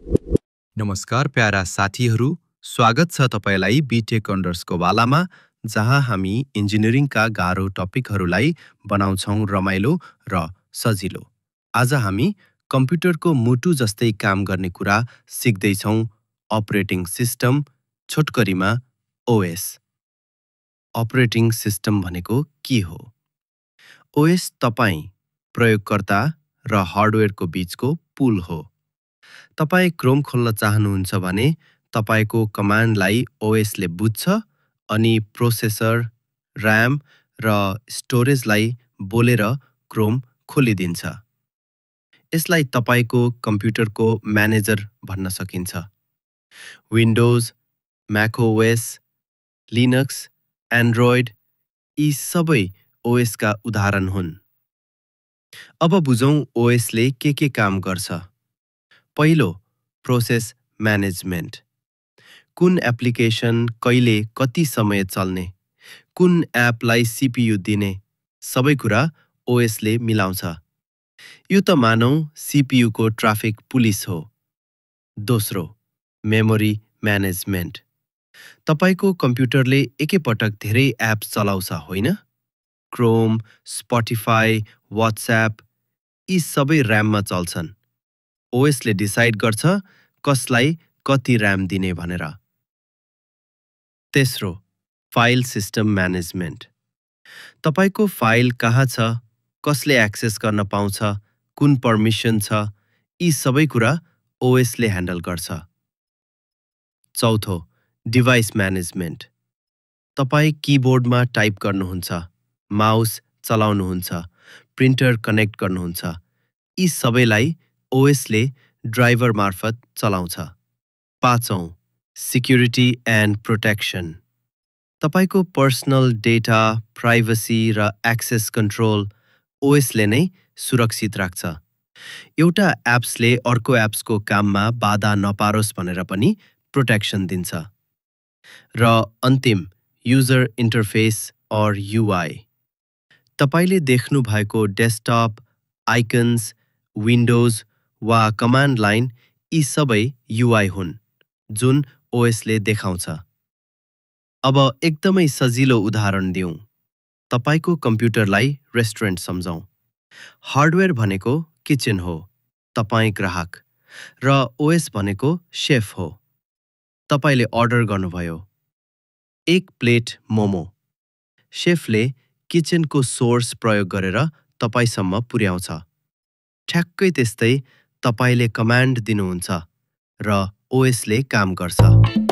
नमस्कार प्यारा साथीहरू, स्वागत छ तपाईलाई बीटेक अन्डर्सको वालामा, जहाँ हामी इन्जिनियरिङका गाह्रो टपिकहरूलाई बनाउँछौँ रमाइलो र सजिलो। आज हामी कम्प्युटरको मुटु जस्तै काम गर्ने कुरा सिक्दैछौँ, अपरेटिङ सिस्टम, छोटकरीमा ओएस। अपरेटिङ सिस्टम भनेको के हो? ओएस तपाईँ, प्रयोगकर्ता र हार्डवेयरको बीचको पुल हो। तपाईँ क्रोम खोल्न चाहनुहुन्छ भने तपाईको कमान्डलाई ओएसले बुझ्छ अनि प्रोसेसर, र्याम र स्टोरेजलाई बोलेर क्रोम खोलिदिन्छ। यसलाई तपाईको कम्प्युटरको म्यानेजर भन्न सकिन्छ। विन्डोज, म्याकओएस, लिनक्स, एन्ड्रोइड यी सबै ओएसका उदाहरण हुन्। अब बुझौँ ओएसले के काम गर्छ। पहिलो, प्रोसेस म्यानेजमेन्ट। कुन एप्लिकेसन कहिले कति समय चल्ने, कुन एपलाई सीपीयू दिने, सबै कुरा ओएसले मिलाउँछ। यो त मानौ सीपीयू को ट्राफिक पुलिस हो। दोस्रो, मेमोरी म्यानेजमेन्ट। तपाईको कम्प्युटरले एकैपटक धेरै एप चलाउँछ, होइन? क्रोम, स्पोटिफाई, व्हाट्सएप यी सबै र्याममा चल्छन्। ओएसले डिसाइड गर्छ कसलाई कति र्याम दिने भनेर। तेस्रो, फाइल सिस्टम म्यानेजमेन्ट। तपाईको फाइल कहाँ छ, कसले एक्सेस गर्न पाउँछ, कुन पर्मिसन छ, यी सबै कुरा ओएसले ह्यान्डल गर्छ। चौथो, डिभाइस म्यानेजमेन्ट। तपाई किबोर्डमा टाइप गर्नुहुन्छ, माउस चलाउनुहुन्छ, प्रिन्टर कनेक्ट गर्नुहुन्छ, यी सबैलाई ओएसले ड्राइभर मार्फत चलाउँछ। पाँचौं, सिक्युरिटी एन्ड प्रोटेक्सन। तपाईको पर्सनल डेटा, प्राइभेसी र एक्सेस कन्ट्रोल ओएसले नै सुरक्षित राख्छ। एउटा एप्सले अर्को एप्सको काममा बाधा नपारोस् भनेर पनि प्रोटेक्सन दिन्छ। र अन्तिम, युजर इन्टरफेस अर युआई। तपाईले देख्नु भएको डेस्कटप, आइकन्स, विन्डोज वा कमान्ड लाइन यी सबै युआई हुन्, जुन ओएसले देखाउँछ। अब एकदमै सजिलो उदाहरण दिउँ। तपाईको कम्प्युटरलाई रेस्टुरेन्ट सम्झौँ। हार्डवेयर भनेको किचन हो, तपाई ग्राहक, र ओएस भनेको शेफ हो। तपाईले अर्डर गर्नुभयो, 1 प्लेट मोमो। शेफले किचनको सोर्स प्रयोग गरेर तपाईसम्म पुर्याउँछ। ठ्याक्कै त्यस्तै तपाईले कमान्ड दिनुहुन्छ र ओएसले काम गर्छ।